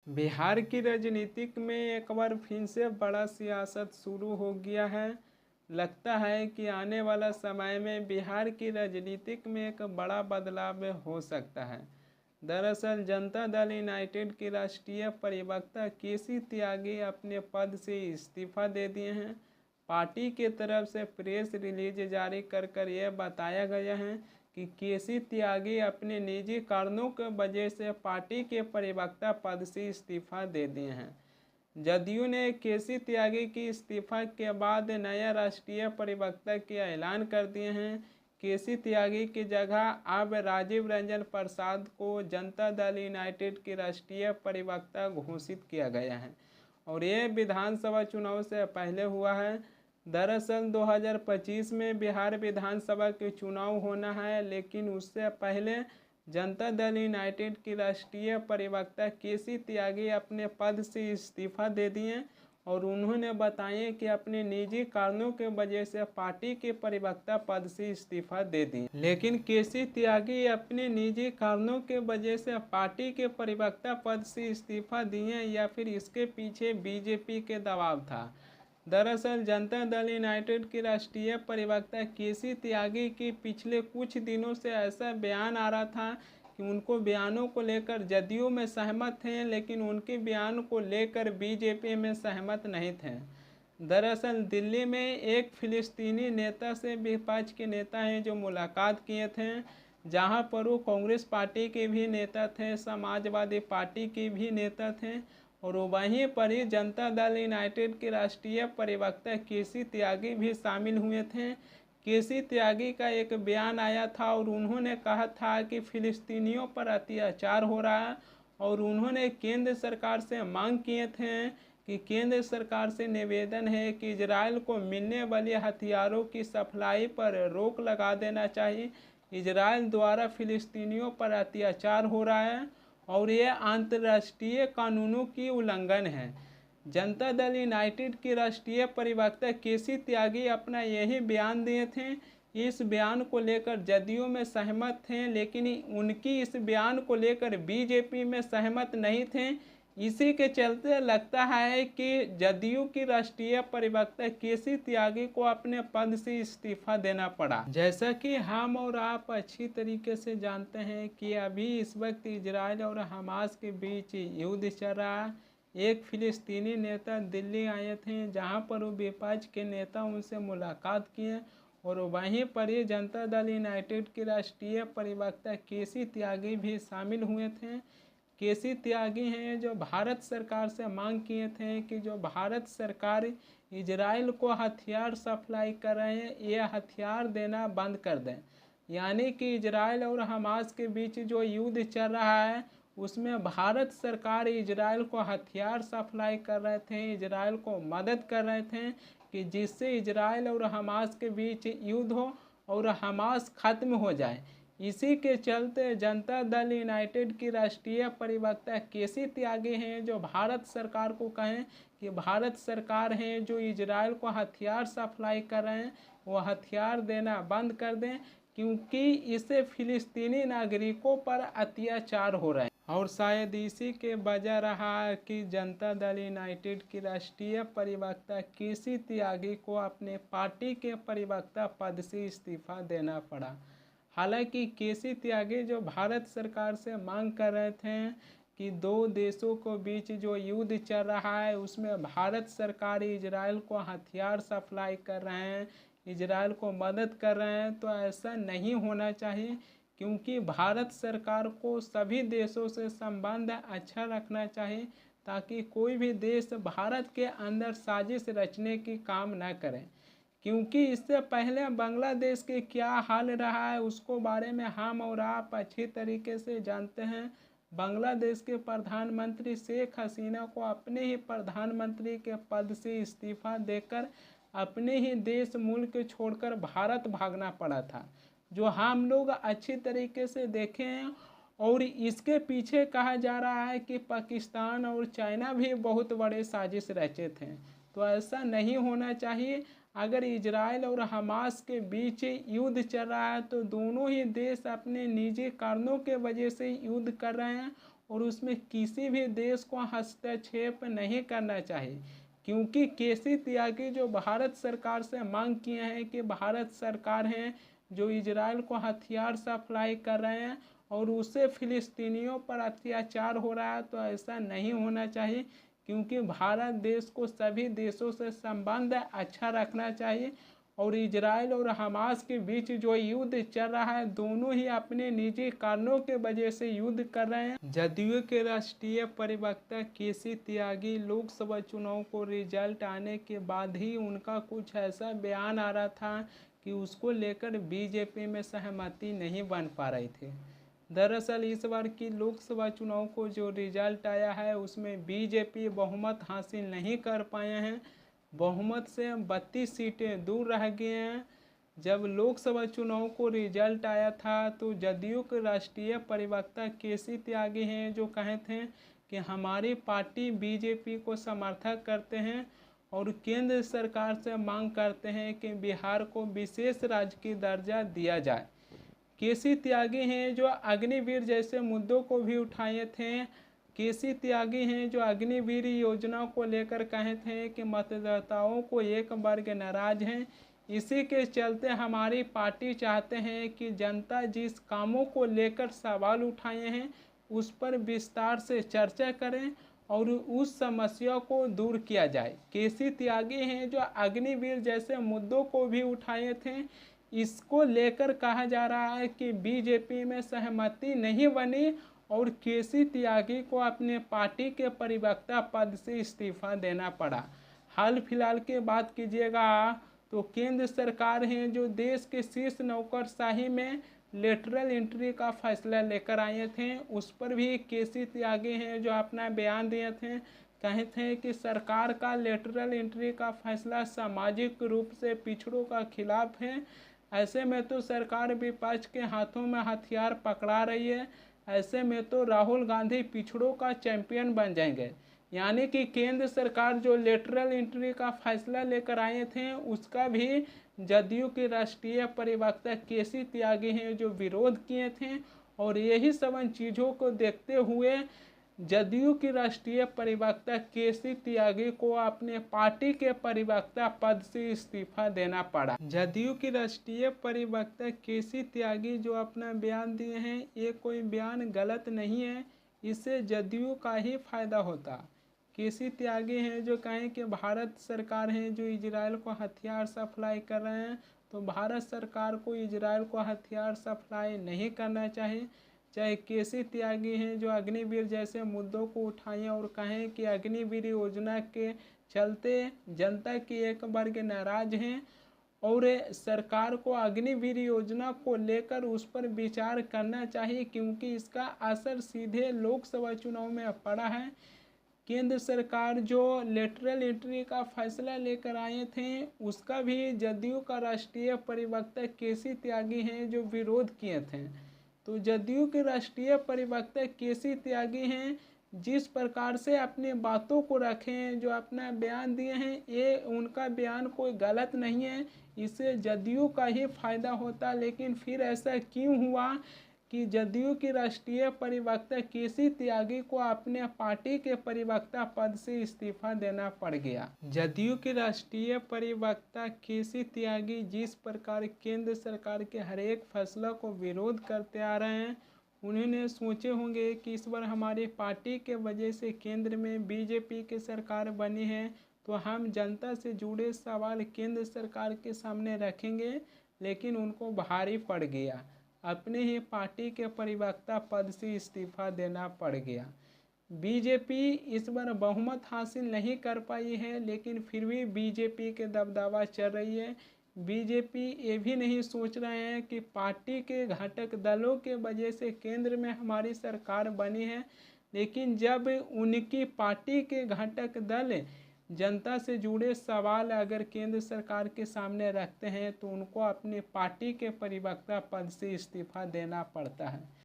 बिहार की राजनीतिक में एक बार फिर से बड़ा सियासत शुरू हो गया है। लगता है कि आने वाला समय में बिहार की राजनीतिक में एक बड़ा बदलाव हो सकता है। दरअसल जनता दल यूनाइटेड के राष्ट्रीय प्रवक्ता केसी त्यागी अपने पद से इस्तीफा दे दिए हैं। पार्टी की तरफ से प्रेस रिलीज जारी कर यह बताया गया है कि केसी त्यागी अपने निजी कारणों की वजह से पार्टी के प्रवक्ता पद से इस्तीफा दे दिए हैं। जदयू ने केसी त्यागी की इस्तीफा के बाद नया राष्ट्रीय प्रवक्ता के ऐलान कर दिए हैं। केसी त्यागी की जगह अब राजीव रंजन प्रसाद को जनता दल यूनाइटेड के राष्ट्रीय प्रवक्ता घोषित किया गया है और ये विधानसभा चुनाव से पहले हुआ है। दरअसल 2025 में बिहार विधानसभा के चुनाव होना है, लेकिन उससे पहले जनता दल यूनाइटेड की राष्ट्रीय प्रवक्ता केसी त्यागी अपने पद से इस्तीफा दे दिए और उन्होंने बताया कि अपने निजी कारणों के वजह से पार्टी के प्रवक्ता पद से इस्तीफा दे दिए। लेकिन केसी त्यागी अपने निजी कारणों के वजह से पार्टी के प्रवक्ता पद से इस्तीफा दिए या फिर इसके पीछे बीजेपी के दबाव था। दरअसल जनता दल यूनाइटेड के राष्ट्रीय प्रवक्ता केसी त्यागी की पिछले कुछ दिनों से ऐसा बयान आ रहा था कि उनको बयानों को लेकर जदयू में सहमत थे, लेकिन उनके बयान को लेकर बीजेपी में सहमत नहीं थे। दरअसल दिल्ली में एक फिलिस्तीनी नेता से विपक्ष के नेता हैं जो मुलाकात किए थे, जहां पर वो कांग्रेस पार्टी के भी नेता थे, समाजवादी पार्टी के भी नेता थे और वहीं पर ही जनता दल यूनाइटेड के राष्ट्रीय प्रवक्ता केसी त्यागी भी शामिल हुए थे। केसी त्यागी का एक बयान आया था और उन्होंने कहा था कि फिलिस्तीनियों पर अत्याचार हो रहा है और उन्होंने केंद्र सरकार से मांग किए थे कि केंद्र सरकार से निवेदन है कि इजराइल को मिलने वाले हथियारों की सप्लाई पर रोक लगा देना चाहिए। इजराइल द्वारा फिलिस्तीनियों पर अत्याचार हो रहा है और ये अंतर्राष्ट्रीय कानूनों की उल्लंघन है। जनता दल यूनाइटेड के राष्ट्रीय प्रवक्ता केसी त्यागी अपना यही बयान दिए थे। इस बयान को लेकर जदयू में सहमत थे, लेकिन उनकी इस बयान को लेकर बीजेपी में सहमत नहीं थे। इसी के चलते लगता है कि जदयू की राष्ट्रीय प्रवक्ता केसी त्यागी को अपने पद से इस्तीफा देना पड़ा। जैसा कि हम और आप अच्छी तरीके से जानते हैं कि अभी इस वक्त इजराइल और हमास के बीच युद्ध चल रहा है। एक फिलिस्तीनी नेता दिल्ली आए थे, जहां पर वो विपक्ष के नेता उनसे मुलाकात किए और वहीं पर ही जनता दल यूनाइटेड के राष्ट्रीय प्रवक्ता केसी त्यागी भी शामिल हुए थे। केसी त्यागी हैं जो भारत सरकार से मांग किए थे कि जो भारत सरकार इजराइल को हथियार सप्लाई कर रहे हैं, ये हथियार देना बंद कर दें। यानी कि इजराइल और हमास के बीच जो युद्ध चल रहा है उसमें भारत सरकार इजराइल को हथियार सप्लाई कर रहे थे, इजराइल को मदद कर रहे थे कि जिससे इजराइल और हमास के बीच युद्ध हो और हमास खत्म हो जाए। इसी के चलते जनता दल यूनाइटेड की राष्ट्रीय प्रवक्ता केसी त्यागी हैं जो भारत सरकार को कहें कि भारत सरकार है जो इजराइल को हथियार सप्लाई कर रहे हैं वो हथियार देना बंद कर दें, क्योंकि इससे फिलिस्तीनी नागरिकों पर अत्याचार हो रहे हैं। और शायद इसी के वजह रहा है कि जनता दल यूनाइटेड की राष्ट्रीय प्रवक्ता केसी त्यागी को अपने पार्टी के प्रवक्ता पद से इस्तीफा देना पड़ा। हालांकि केसी त्यागी जो भारत सरकार से मांग कर रहे थे कि दो देशों के बीच जो युद्ध चल रहा है उसमें भारत सरकार इजराइल को हथियार सप्लाई कर रहे हैं, इजराइल को मदद कर रहे हैं, तो ऐसा नहीं होना चाहिए, क्योंकि भारत सरकार को सभी देशों से संबंध अच्छा रखना चाहिए ताकि कोई भी देश भारत के अंदर साजिश रचने की काम न करे। क्योंकि इससे पहले बांग्लादेश के क्या हाल रहा है उसको बारे में हम और आप अच्छी तरीके से जानते हैं। बांग्लादेश के प्रधानमंत्री शेख हसीना को अपने ही प्रधानमंत्री के पद से इस्तीफा देकर अपने ही देश मुल्क छोड़कर भारत भागना पड़ा था, जो हम लोग अच्छी तरीके से देखे हैं। और इसके पीछे कहा जा रहा है कि पाकिस्तान और चाइना भी बहुत बड़े साजिश रचे थे, तो ऐसा नहीं होना चाहिए। अगर इजराइल और हमास के बीच युद्ध चल रहा है तो दोनों ही देश अपने निजी कारणों के वजह से युद्ध कर रहे हैं और उसमें किसी भी देश को हस्तक्षेप नहीं करना चाहिए, क्योंकि केसी त्यागी जो भारत सरकार से मांग किए हैं कि भारत सरकार है जो इजराइल को हथियार सप्लाई कर रहे हैं और उससे फिलिस्तीनियों पर अत्याचार हो रहा है, तो ऐसा नहीं होना चाहिए, क्योंकि भारत देश को सभी देशों से संबंध अच्छा रखना चाहिए। और इजराइल और हमास के बीच जो युद्ध चल रहा है, दोनों ही अपने निजी कारणों के वजह से युद्ध कर रहे हैं। जदयू के राष्ट्रीय प्रवक्ता केसी त्यागी लोकसभा चुनाव को रिजल्ट आने के बाद ही उनका कुछ ऐसा बयान आ रहा था कि उसको लेकर बीजेपी में सहमति नहीं बन पा रही थी। दरअसल इस बार की लोकसभा चुनाव को जो रिजल्ट आया है उसमें बीजेपी बहुमत हासिल नहीं कर पाए हैं, बहुमत से 32 सीटें दूर रह गए हैं। जब लोकसभा चुनाव को रिजल्ट आया था तो जदयू के राष्ट्रीय प्रवक्ता केसी त्यागी हैं जो कहे थे कि हमारी पार्टी बीजेपी को समर्थन करते हैं और केंद्र सरकार से मांग करते हैं कि बिहार को विशेष राज्य की दर्जा दिया जाए। केसी त्यागी हैं जो अग्निवीर जैसे मुद्दों को भी उठाए थे। केसी त्यागी हैं जो अग्निवीर योजना को लेकर कहे थे कि मतदाताओं को एक वर्ग नाराज हैं, इसी के चलते हमारी पार्टी चाहते हैं कि जनता जिस कामों को लेकर सवाल उठाए हैं उस पर विस्तार से चर्चा करें और उस समस्या को दूर किया जाए। केसी त्यागी हैं जो अग्निवीर जैसे मुद्दों को भी उठाए थे, इसको लेकर कहा जा रहा है कि बीजेपी में सहमति नहीं बनी और केसी त्यागी को अपने पार्टी के प्रवक्ता पद से इस्तीफा देना पड़ा। हाल फिलहाल की बात कीजिएगा तो केंद्र सरकार है जो देश के शीर्ष नौकरशाही में लेटरल एंट्री का फैसला लेकर आए थे, उस पर भी केसी त्यागी हैं जो अपना बयान दिए थे। कहे थे कि सरकार का लेटरल एंट्री का फैसला सामाजिक रूप से पिछड़ों का खिलाफ है। ऐसे में तो सरकार विपक्ष के हाथों में हथियार पकड़ा रही है, ऐसे में तो राहुल गांधी पिछड़ों का चैंपियन बन जाएंगे। यानी कि केंद्र सरकार जो लेटरल एंट्री का फैसला लेकर आए थे उसका भी जदयू के राष्ट्रीय प्रवक्ता केसी त्यागी हैं जो विरोध किए थे। और यही सब चीज़ों को देखते हुए जदयू की राष्ट्रीय प्रवक्ता केसी त्यागी को अपने पार्टी के प्रवक्ता पद से इस्तीफा देना पड़ा। जदयू की राष्ट्रीय प्रवक्ता केसी त्यागी जो अपना बयान दिए हैं ये कोई बयान गलत नहीं है, इससे जदयू का ही फायदा होता। केसी त्यागी हैं जो कहें कि भारत सरकार है जो इजराइल को हथियार सप्लाई कर रहे हैं, तो भारत सरकार को इजराइल को हथियार सप्लाई नहीं करना चाहिए। चाहे केसी त्यागी हैं जो अग्निवीर जैसे मुद्दों को उठाएं और कहें कि अग्निवीर योजना के चलते जनता की एक वर्ग नाराज हैं और सरकार को अग्निवीर योजना को लेकर उस पर विचार करना चाहिए, क्योंकि इसका असर सीधे लोकसभा चुनाव में पड़ा है। केंद्र सरकार जो लेटरल एंट्री का फैसला लेकर आए थे उसका भी जदयू का राष्ट्रीय प्रवक्ता केसी त्यागी हैं जो विरोध किए थे। तो जदयू के राष्ट्रीय प्रवक्ता केसी त्यागी हैं जिस प्रकार से अपनी बातों को रखे हैं, जो अपना बयान दिए हैं, ये उनका बयान कोई गलत नहीं है, इससे जदयू का ही फायदा होता। लेकिन फिर ऐसा क्यों हुआ कि जदयू की राष्ट्रीय प्रवक्ता केसी त्यागी को अपने पार्टी के प्रवक्ता पद से इस्तीफा देना पड़ गया। जदयू के राष्ट्रीय प्रवक्ता केसी त्यागी जिस प्रकार केंद्र सरकार के हर एक फैसला को विरोध करते आ रहे हैं, उन्होंने सोचे होंगे कि इस बार हमारी पार्टी के वजह से केंद्र में बीजेपी की सरकार बनी है, तो हम जनता से जुड़े सवाल केंद्र सरकार के सामने रखेंगे। लेकिन उनको भारी पड़ गया, अपने ही पार्टी के प्रवक्ता पद से इस्तीफा देना पड़ गया। बीजेपी इस बार बहुमत हासिल नहीं कर पाई है, लेकिन फिर भी बीजेपी के दबदबा चल रही है। बीजेपी ये भी नहीं सोच रहे हैं कि पार्टी के घटक दलों के वजह से केंद्र में हमारी सरकार बनी है, लेकिन जब उनकी पार्टी के घटक दल जनता से जुड़े सवाल अगर केंद्र सरकार के सामने रखते हैं तो उनको अपनी पार्टी के प्रवक्ता पद से इस्तीफा देना पड़ता है।